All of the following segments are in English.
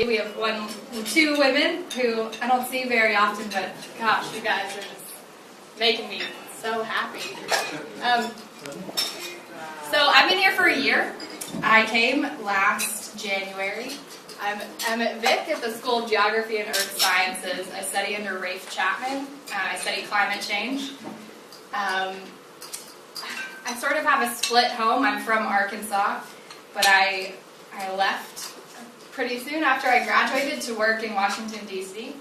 Rotary. We have two women who I don't see very often, but gosh, you guys are just making me so happy. So I've been here for a year. I came last January. I'm at Vic at the School of Geography and Earth Sciences. I study under Rafe Chapman. I study climate change. I sort of have a split home. I'm from Arkansas, but I left pretty soon after I graduated to work in Washington, D.C.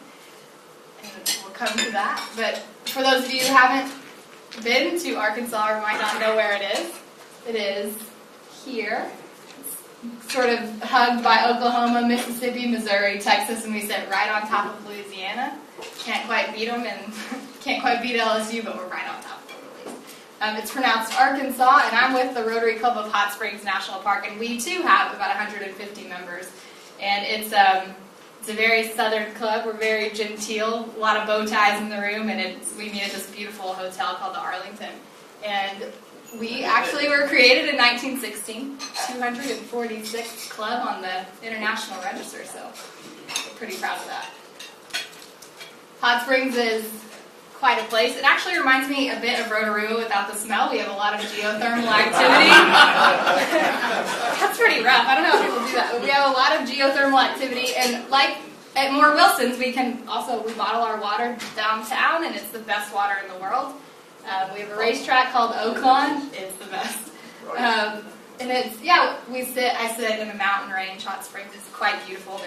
And we'll come to that. But for those of you who haven't been to Arkansas or might not know where it is here. It's sort of hugged by Oklahoma, Mississippi, Missouri, Texas, and we sit right on top of Louisiana. Can't quite beat them, and can't quite beat LSU, but we're right on top of them at least. It's pronounced Arkansas, and I'm with the Rotary Club of Hot Springs National Park, and we too have about 150 members. And it's a very southern club. We're very genteel, a lot of bow ties in the room, and we meet at this beautiful hotel called the Arlington. And we actually were created in 1916, 246th club on the International Register, so we're pretty proud of that. Hot Springs is quite a place. It actually reminds me a bit of Rotorua without the smell. We have a lot of geothermal activity. That's pretty rough. I don't know how people do that, but we have a lot of geothermal activity, and like at Moore Wilson's, we bottle our water downtown, and it's the best water in the world. We have a racetrack called Oaklawn. It's the best. And I sit in a mountain range. Hot Springs is quite beautiful.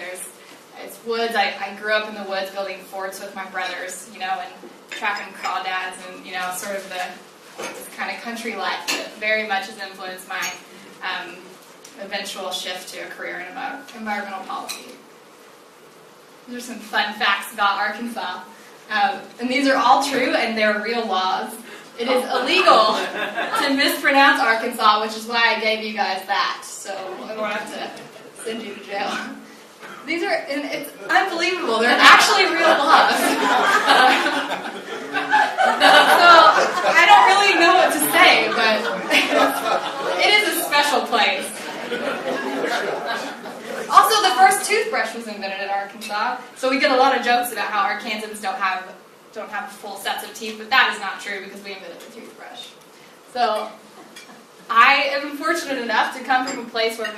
It's woods. I grew up in the woods building forts with my brothers, and trapping crawdads and, sort of this kind of country life that very much has influenced my eventual shift to a career in environmental policy. These are some fun facts about Arkansas. And these are all true, and they're real laws. It is illegal to mispronounce Arkansas, which is why I gave you guys that, so I don't have to send you to jail. It's unbelievable. They're actually real laws. So I don't really know what to say, but it is a special place. Also, the first toothbrush was invented in Arkansas, so we get a lot of jokes about how Arkansans don't have full sets of teeth, but that is not true because we invented the toothbrush. So I am fortunate enough to come from a place where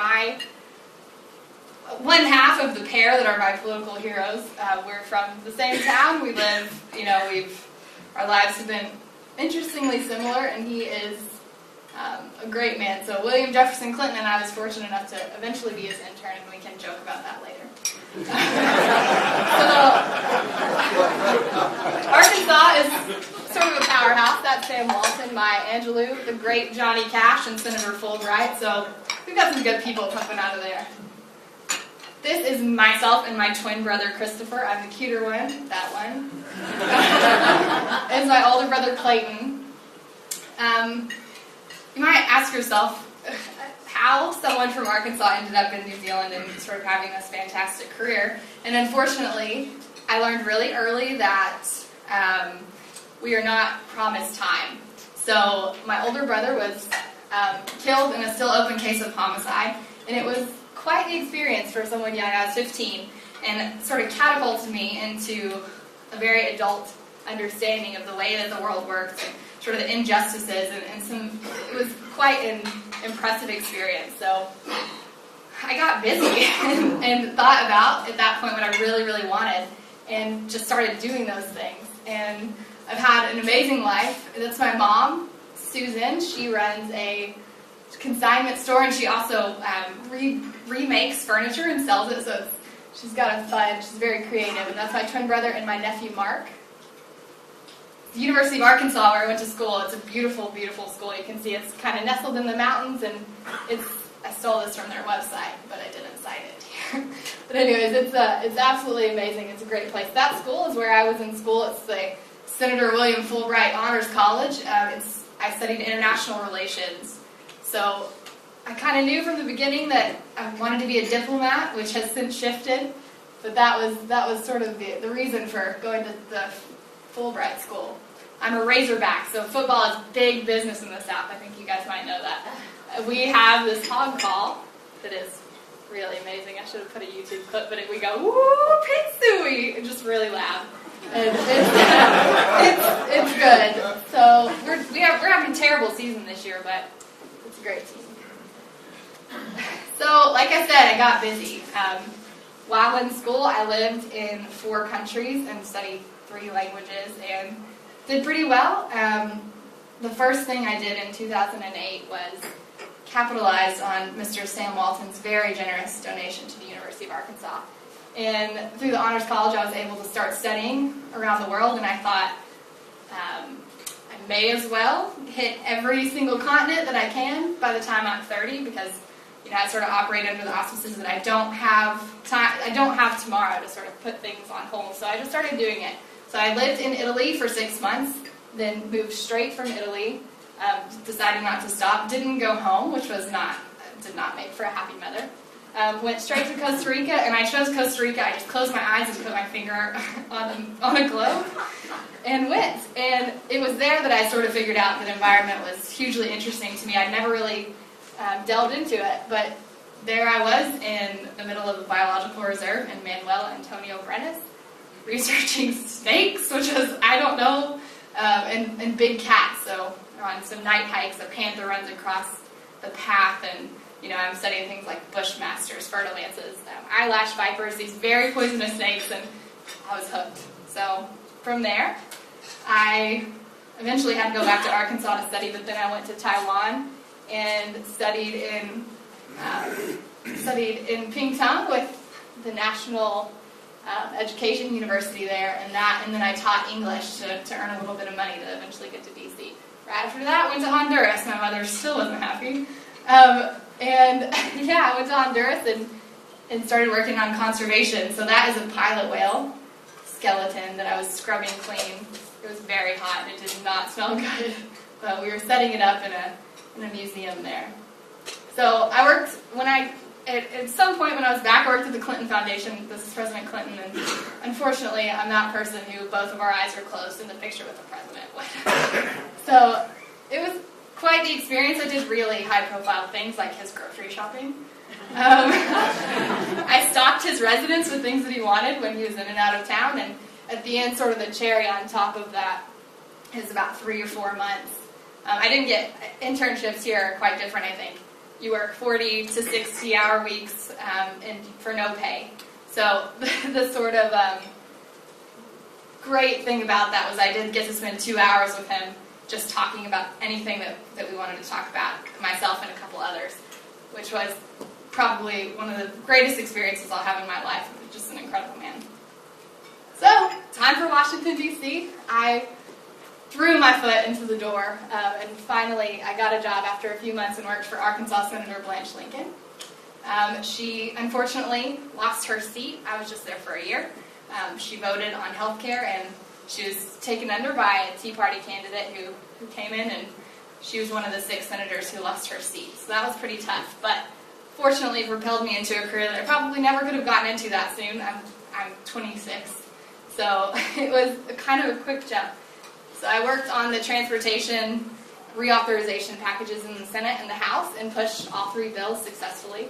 one half of the pair that are my political heroes, we're from the same town. We live, our lives have been interestingly similar, and he is a great man. So William Jefferson Clinton and I was fortunate enough to eventually be his intern, and we can joke about that later. Arkansas is sort of a powerhouse. That's Sam Walton, Maya Angelou, the great Johnny Cash, and Senator Fulbright. So we've got some good people pumping out of there. This is myself and my twin brother Christopher. I'm the cuter one, that one. This is my older brother Clayton. You might ask yourself how someone from Arkansas ended up in New Zealand and sort of having this fantastic career. And unfortunately, I learned really early that we are not promised time. So my older brother was killed in a still open case of homicide, and it was quite the experience for someone young. I was 15, and it sort of catapulted me into a very adult understanding of the way that the world works and sort of the injustices, and it was quite an impressive experience. So I got busy and thought about, at that point, what I really, really wanted, and just started doing those things. And I've had an amazing life. That's my mom, Susan. She runs a consignment store, and she also remakes furniture and sells it, so she's got a fun, she's very creative. And that's my twin brother and my nephew, Mark. The University of Arkansas, where I went to school, it's a beautiful, beautiful school. You can see it's kind of nestled in the mountains, and I stole this from their website, but I didn't cite it here. But anyways, it's absolutely amazing. It's a great place. That school is where I was in school. It's the Senator William Fulbright Honors College. I studied international relations. So I kind of knew from the beginning that I wanted to be a diplomat, which has since shifted. But that was sort of the reason for going to the Fulbright School. I'm a Razorback, so football is big business in the South. I think you guys might know that. We have this hog call that is really amazing. I should have put a YouTube clip, but we go, woo, Pitsui, just really loud. And it's good. So we're having a terrible season this year, but it's a great season. So, like I said, I got busy. While in school, I lived in 4 countries and studied 3 languages and did pretty well. The first thing I did in 2008 was capitalized on Mr. Sam Walton's very generous donation to the University of Arkansas. And through the Honors College, I was able to start studying around the world, and I thought I may as well hit every single continent that I can by the time I'm 30, because I sort of operate under the auspices that I don't have time. I don't have tomorrow to sort of put things on hold. So I just started doing it. So I lived in Italy for 6 months, then moved straight from Italy, decided not to stop, didn't go home, which did not make for a happy mother. Went straight to Costa Rica, and I chose Costa Rica. I just closed my eyes and put my finger on a globe and went. And it was there that I sort of figured out that the environment was hugely interesting to me. I'd never really delved into it, but there I was in the middle of the biological reserve in Manuel Antonio Brenes, researching snakes, which was, I don't know, and big cats. So on some night hikes, a panther runs across the path, and I'm studying things like bushmasters, fertilances, eyelash vipers, these very poisonous snakes, and I was hooked. So from there, I eventually had to go back to Arkansas to study, but then I went to Taiwan and studied in Pingtung with the National Education University there, and then I taught English to earn a little bit of money to eventually get to DC. Right after that, I went to Honduras. My mother still wasn't happy. I went to Honduras and started working on conservation. So that is a pilot whale skeleton that I was scrubbing clean. It was very hot. It did not smell good. But we were setting it up in a museum there. So I worked, at some point when I was back, I worked at the Clinton Foundation. This is President Clinton, and unfortunately, I'm that person who both of our eyes are closed in the picture with the president. So it was quite the experience. I did really high-profile things like his grocery shopping. I stocked his residence with things that he wanted when he was in and out of town, and at the end, sort of the cherry on top of that is about 3 or 4 months. I didn't get internships here are quite different, I think. You work 40 to 60-hour weeks and for no pay. So the sort of great thing about that was I did get to spend 2 hours with him just talking about anything that we wanted to talk about, myself and a couple others, which was probably one of the greatest experiences I'll have in my life. Just an incredible man. So, time for Washington, D.C. I threw my foot into the door, and finally I got a job after a few months and worked for Arkansas Senator Blanche Lincoln. She unfortunately lost her seat. I was just there for a year. She voted on health care, and she was taken under by a Tea Party candidate who came in, and she was one of the 6 senators who lost her seat. So that was pretty tough, but fortunately it propelled me into a career that I probably never could have gotten into that soon. I'm 26, so it was kind of a quick jump. So I worked on the transportation reauthorization packages in the Senate and the House and pushed all 3 bills successfully.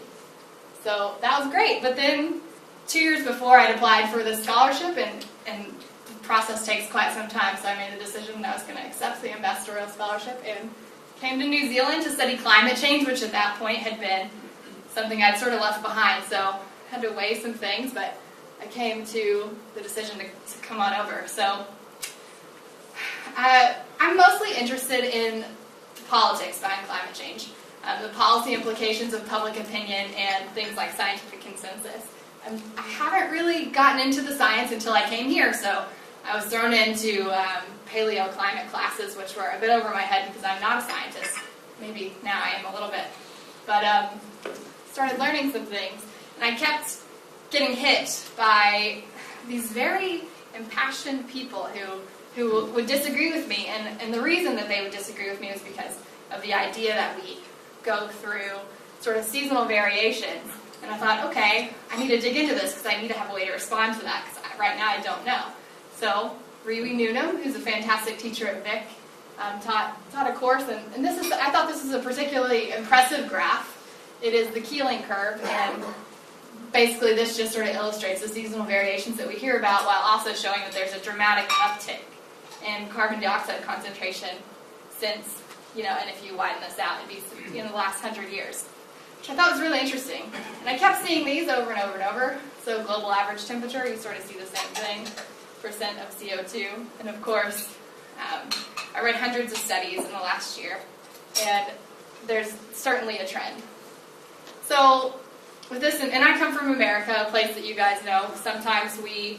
So that was great. But then 2 years before, I'd applied for the scholarship, and the process takes quite some time, so I made the decision that I was going to accept the Ambassadorial scholarship and came to New Zealand to study climate change, which at that point had been something I'd sort of left behind. So I had to weigh some things, but I came to the decision to come on over. So I'm mostly interested in the politics behind climate change, the policy implications of public opinion, and things like scientific consensus. I haven't really gotten into the science until I came here, so I was thrown into paleoclimate classes, which were a bit over my head because I'm not a scientist. Maybe now I am a little bit. But started learning some things, and I kept getting hit by these very impassioned people who would disagree with me, and the reason that they would disagree with me was because of the idea that we go through sort of seasonal variations. And I thought, okay, I need to dig into this because I need to have a way to respond to that, because right now I don't know. So Riwi Newnham, who's a fantastic teacher at Vic, taught a course, and I thought this is a particularly impressive graph. It is the Keeling curve, and basically, this just sort of illustrates the seasonal variations that we hear about, while also showing that there's a dramatic uptick in carbon dioxide concentration since, and if you widen this out, it'd be in the last 100 years, which I thought was really interesting. And I kept seeing these over and over and over. So global average temperature, you sort of see the same thing, percent of CO2. And of course, I read hundreds of studies in the last year, and there's certainly a trend. So with this, and I come from America, a place that you guys know, sometimes we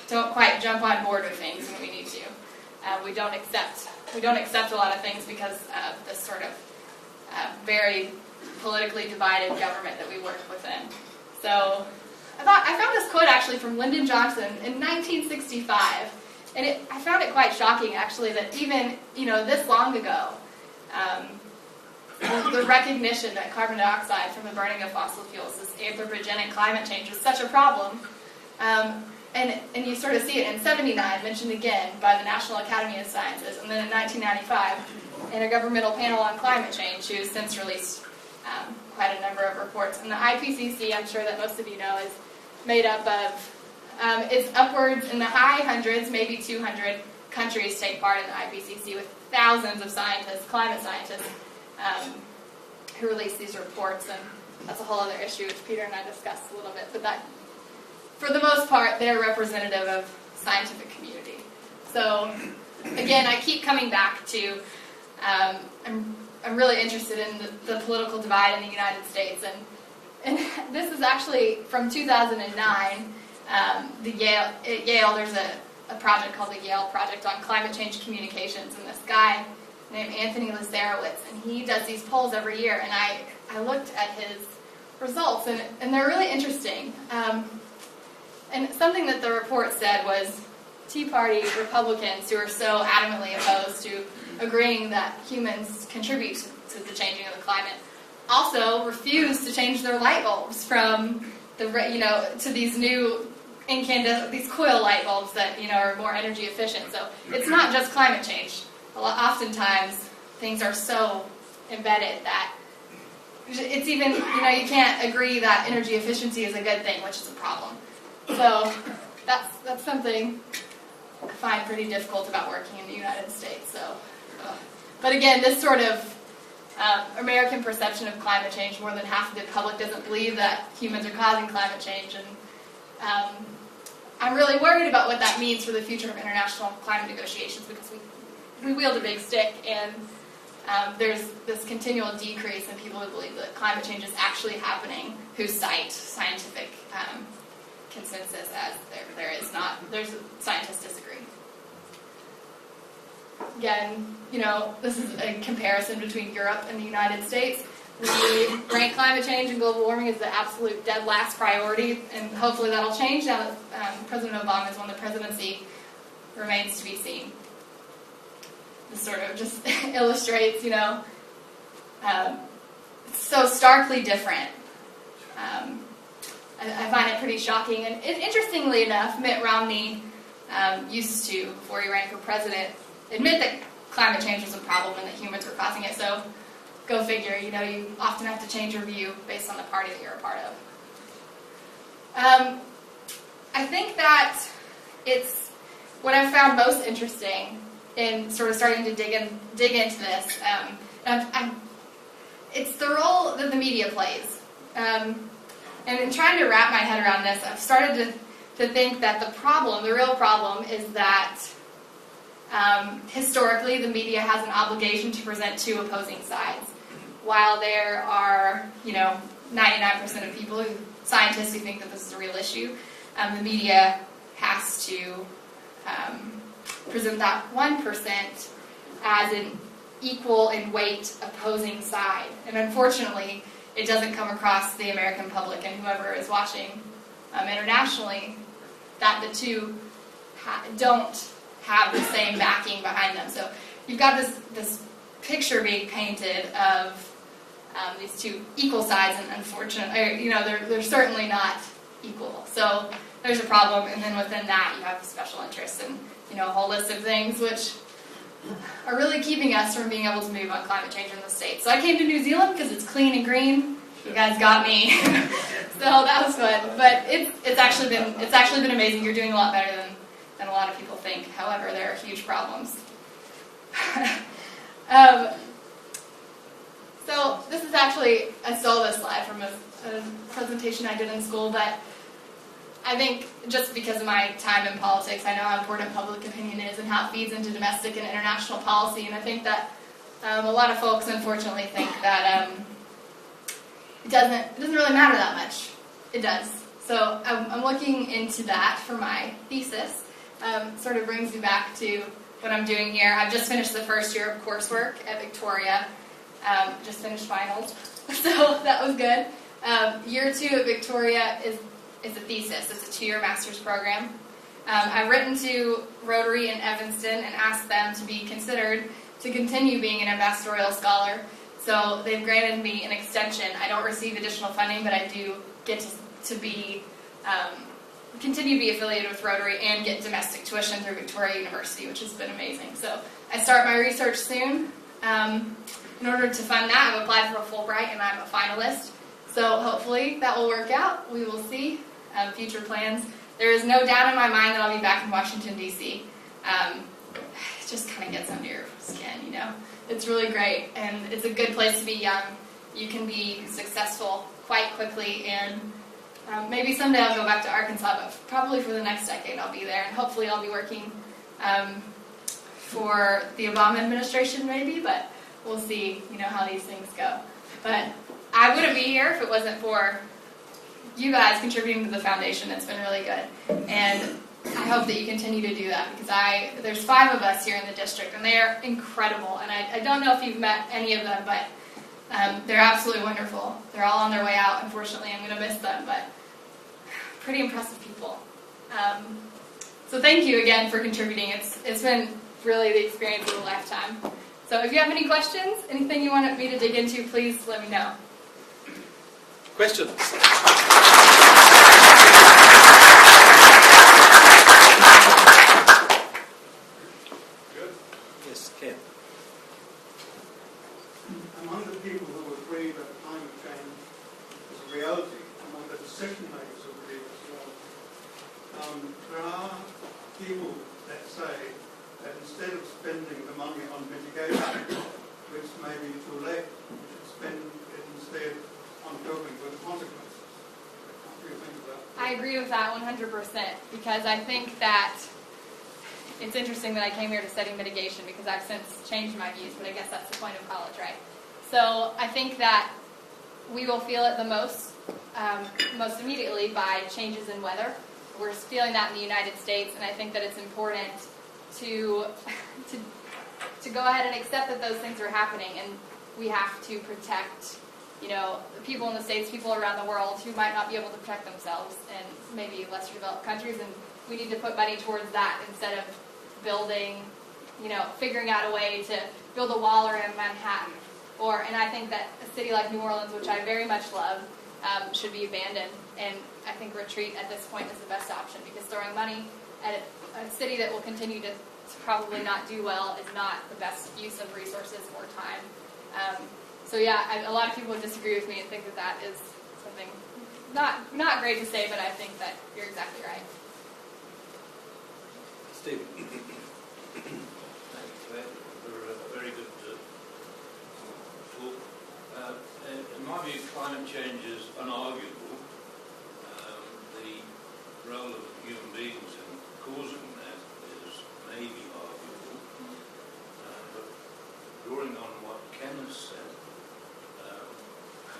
don't quite jump on board with things when we need to. We don't accept a lot of things because of this sort of very politically divided government that we work within. So I found this quote actually from Lyndon Johnson in 1965, and I found it quite shocking actually that even this long ago, the recognition that carbon dioxide from the burning of fossil fuels is anthropogenic climate change was such a problem. And you sort of see it in 1979, mentioned again by the National Academy of Sciences, and then in 1995, Intergovernmental Panel on Climate Change, who's since released quite a number of reports. And the IPCC, I'm sure that most of you know, is made up of, it's upwards in the high hundreds, maybe 200 countries take part in the IPCC, with thousands of scientists, climate scientists, who release these reports, and that's a whole other issue which Peter and I discussed a little bit, but that, for the most part, they're representative of scientific community. So, again, I keep coming back to, I'm really interested in the political divide in the United States, and this is actually from 2009. At Yale, there's a project called the Yale Project on Climate Change Communications, and this guy named Anthony Listerowitz, and he does these polls every year, and I looked at his results, and they're really interesting. And something that the report said was Tea Party Republicans, who are so adamantly opposed to agreeing that humans contribute to the changing of the climate, also refuse to change their light bulbs from to these new these coil light bulbs that are more energy efficient. So it's not just climate change. Oftentimes things are so embedded that it's even you can't agree that energy efficiency is a good thing, which is a problem. So that's something I find pretty difficult about working in the United States. So, but again, this sort of American perception of climate change, more than half of the public doesn't believe that humans are causing climate change, and I'm really worried about what that means for the future of international climate negotiations, because we wield a big stick, and there's this continual decrease in people who believe that climate change is actually happening, who cite scientific consensus as there is not. Scientists disagree. Again, this is a comparison between Europe and the United States. We rank climate change and global warming as the absolute dead last priority, and hopefully that'll change now that President Obama has won the presidency. Remains to be seen. This sort of just illustrates, it's so starkly different. I find it pretty shocking. And interestingly enough, Mitt Romney used to, before he ran for president, admit that climate change was a problem and that humans were causing it. So go figure, you often have to change your view based on the party that you're a part of. I think that it's what I've found most interesting in sort of starting to dig into this. It's the role that the media plays. And in trying to wrap my head around this, I've started to think that the real problem is that historically the media has an obligation to present two opposing sides. While there are, 99% of people, scientists who think that this is a real issue, the media has to present that 1% as an equal in weight opposing side. And unfortunately, it doesn't come across the American public and whoever is watching internationally that the two don't have the same backing behind them. So you've got this picture being painted of these two equal sides, and unfortunately, they're certainly not equal. So there's a problem, and then within that you have special interests and a whole list of things which are really keeping us from being able to move on climate change in the States. So I came to New Zealand because it's clean and green. You guys got me. So that was fun. But it's actually been amazing. You're doing a lot better than a lot of people think. However, there are huge problems. So this is actually, I stole this slide from a presentation I did in school, but I think just because of my time in politics, I know how important public opinion is and how it feeds into domestic and international policy, and I think that a lot of folks unfortunately think that it doesn't really matter that much. It does. So I'm looking into that for my thesis. Sort of brings me back to what I'm doing here. I've just finished the first year of coursework at Victoria. Just finished finals, so that was good. Year 2 at Victoria is a thesis. It's a 2-year master's program. I've written to Rotary in Evanston and asked them to be considered to continue being an ambassadorial scholar. So they've granted me an extension. I don't receive additional funding, but I do get to be continue to be affiliated with Rotary and get domestic tuition through Victoria University, which has been amazing. So I start my research soon. In order to fund that, I've applied for a Fulbright and I'm a finalist. So hopefully that will work out. We will see. Future plans. There is no doubt in my mind that I'll be back in Washington, D.C. It just kind of gets under your skin, you know. It's really great, and it's a good place to be young. You can be successful quite quickly, and maybe someday I'll go back to Arkansas, but probably for the next decade I'll be there, and hopefully I'll be working for the Obama administration maybe, but we'll see, you know, how these things go. But I wouldn't be here if it wasn't for you guys contributing to the foundation. It's been really good, and I hope that you continue to do that, because there's 5 of us here in the district, and they are incredible, and I don't know if you've met any of them, but they're absolutely wonderful. They're all on their way out. Unfortunately, I'm going to miss them, but pretty impressive people. So thank you again for contributing. It's been really the experience of a lifetime. So if you have any questions, anything you want me to dig into, please let me know. Questions? Good. Yes, Ken. Among the people who agree that climate change is a reality, among the decision makers who agree as well, there are people that say that instead of spending the money on mitigation, which may be too late, we should spend it instead on coping with the consequences. What do you think of that? I agree with that 100%, because I think that it's interesting that I came here to study mitigation, because I've since changed my views, but I guess that's the point of college, right? So I think that we will feel it the most immediately by changes in weather. We're feeling that in the United States, and I think that it's important to go ahead and accept that those things are happening, and we have to protect, you know, the people in the States, people around the world who might not be able to protect themselves, and maybe lesser developed countries, and we need to put money towards that instead of building, you know, figuring out a way to build a wall around Manhattan. And I think that a city like New Orleans, which I very much love, should be abandoned, and I think retreat at this point is the best option, because throwing money at a city that will continue to probably not do well is not the best use of resources or time. So yeah, a lot of people would disagree with me and think that that is something not great to say, but I think that you're exactly right. Steve. Thanks, Claire, for a very good talk. In my view, climate change is unarguable. The role of human beings in causing that is maybe arguable. But drawing on what Ken has said,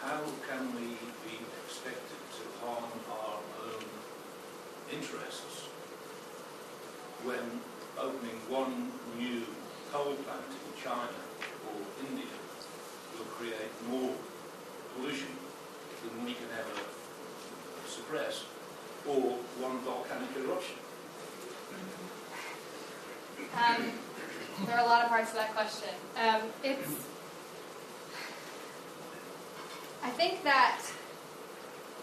how can we be expected to harm our own interests when opening one new coal plant in China or India will create more pollution than we can ever suppress, or one volcanic eruption? There are a lot of parts to that question. I think that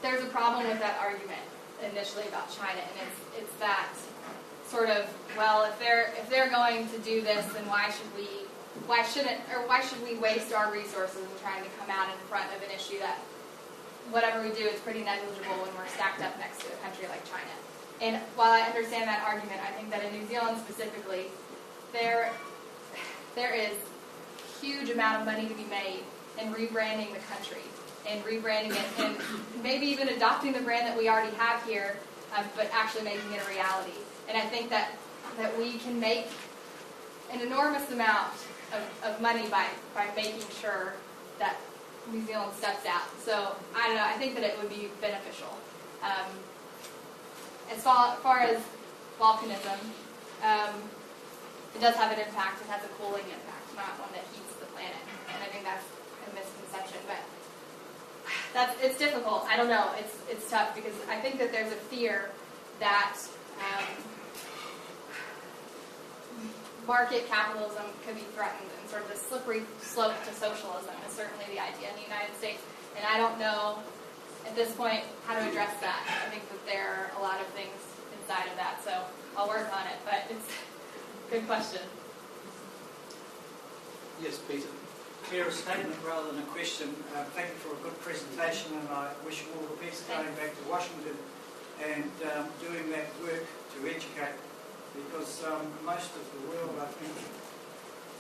there's a problem with that argument initially about China, and it's that sort of, well, if they're going to do this, then why should we waste our resources in trying to come out in front of an issue that whatever we do is pretty negligible when we're stacked up next to a country like China. And while I understand that argument, I think that in New Zealand specifically, there is a huge amount of money to be made in rebranding the country and rebranding it and maybe even adopting the brand that we already have here, but actually making it a reality. And I think that we can make an enormous amount of money by making sure that New Zealand steps out. So, I don't know, I think that it would be beneficial. As far as volcanism, it does have an impact. It has a cooling impact, not one that heats the planet. And I think that's a misconception. But it's difficult. I don't know. It's tough because I think that there's a fear that market capitalism could be threatened, and sort of the slippery slope to socialism is certainly the idea in the United States. And I don't know at this point how to address that. I think that there are a lot of things inside of that, so I'll work on it. But it's a good question. Yes, Peter. Claire, a statement rather than a question. Thank you for a good presentation, and I wish you all the best going back to Washington and doing that work to educate, because most of the world, I think,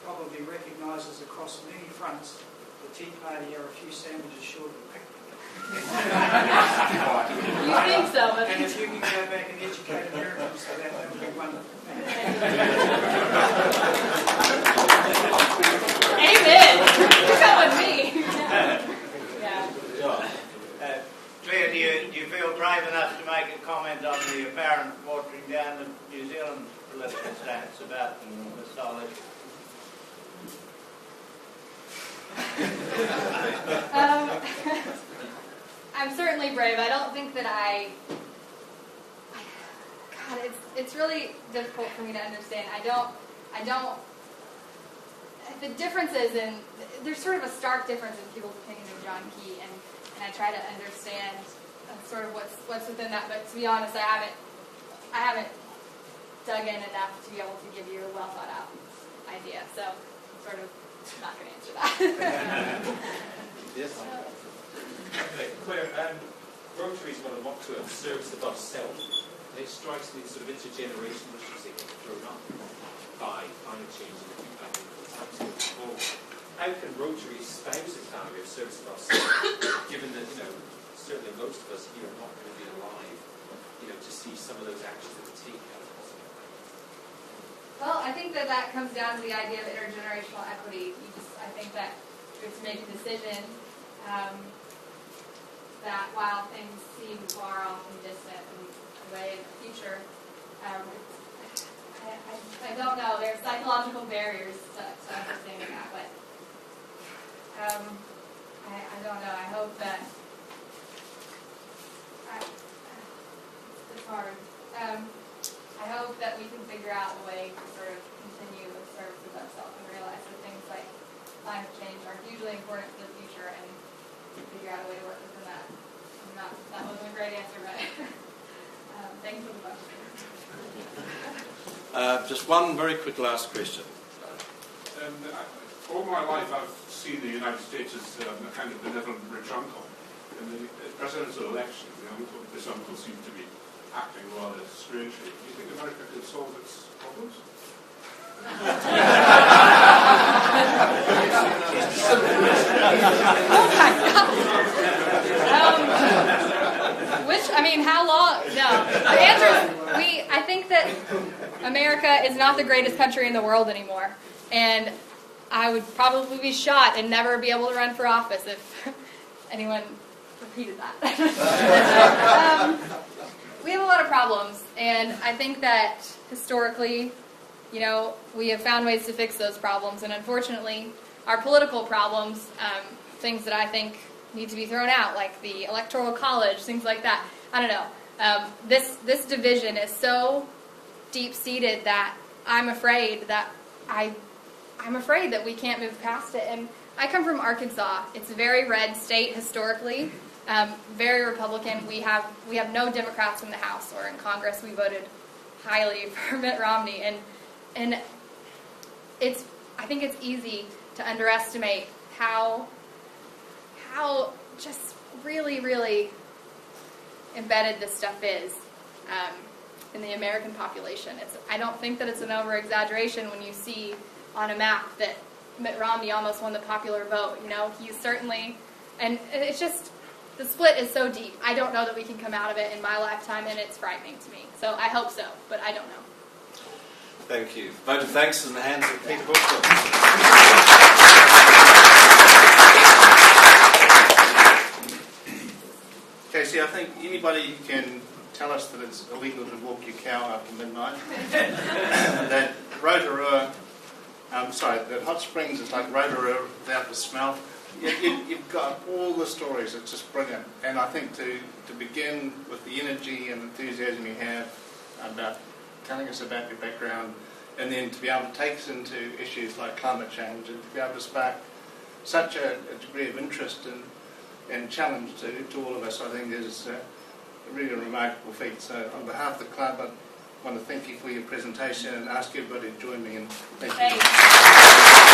probably recognises across many fronts the Tea Party are a few sandwiches short of a picnic. You think so, but And if you can go back and educate Americans for that, that would be wonderful. Amen. You got with me. Yeah. Claire, do you feel brave enough to make a comment on the apparent watering down of New Zealand's political stance about the whole issue? I'm certainly brave. I don't think that God, it's really difficult for me to understand. I don't. The differences there's sort of a stark difference in people's opinion of John Key, and I try to understand sort of what's within that. But to be honest, I haven't dug in enough to be able to give you a well thought out idea. So I'm sort of not going to answer that. Yes. Okay, Claire, Rotary is got a motto of service above self. And it strikes me sort of intergenerational issues that get thrown up by climate change and the feedback that's absolutely forward. How can Rotary espouse a value of service above self, given that, certainly most of us here are not going to be alive, to see some of those actions that we take out of possible? Well, I think that comes down to the idea of intergenerational equity. I think that you have to make a decision that while things seem far off and distant and away in the future, I don't know. There are psychological barriers to understanding that, but I don't know. I hope that it's hard. I hope that we can figure out a way to sort of continue with service above self and realize that things like climate change are hugely important to the future, and figure out a way to work within that. That wasn't a great answer, but thanks for the question. Just one very quick last question. All my life I've seen the United States as a kind of benevolent rich uncle. In the presidential election, this uncle seemed to be acting rather strangely. Do you think America can solve its problems? How long? No. The answer is I think that America is not the greatest country in the world anymore. And I would probably be shot and never be able to run for office if anyone repeated that. We have a lot of problems, and I think that historically, we have found ways to fix those problems. And unfortunately, our political problems, things that I think need to be thrown out, like the Electoral College, things like that. I don't know. This division is so deep-seated that I'm afraid that we can't move past it. And I come from Arkansas. It's a very red state historically, very Republican. We have no Democrats in the House or in Congress. We voted highly for Mitt Romney, and I think it's easy to underestimate how just really, really embedded this stuff is in the American population. I don't think that it's an over-exaggeration when you see on a map that Mitt Romney almost won the popular vote. You know, he's certainly, and it's just, the split is so deep. I don't know that we can come out of it in my lifetime, and it's frightening to me. So I hope so, but I don't know. Thank you. Vote of thanks in the hands of Peter Bushel. Casey, I think anybody can tell us that it's illegal to walk your cow after midnight. That Rotorua, that Hot Springs is like Rotorua without the smell. You've got all the stories. It's just brilliant. And I think to begin with the energy and enthusiasm you have about telling us about your background, and then to be able to take us into issues like climate change, and to be able to spark such a degree of interest and challenge to all of us, I think is a really remarkable feat. So on behalf of the club, I want to thank you for your presentation and ask everybody to join me in thank you.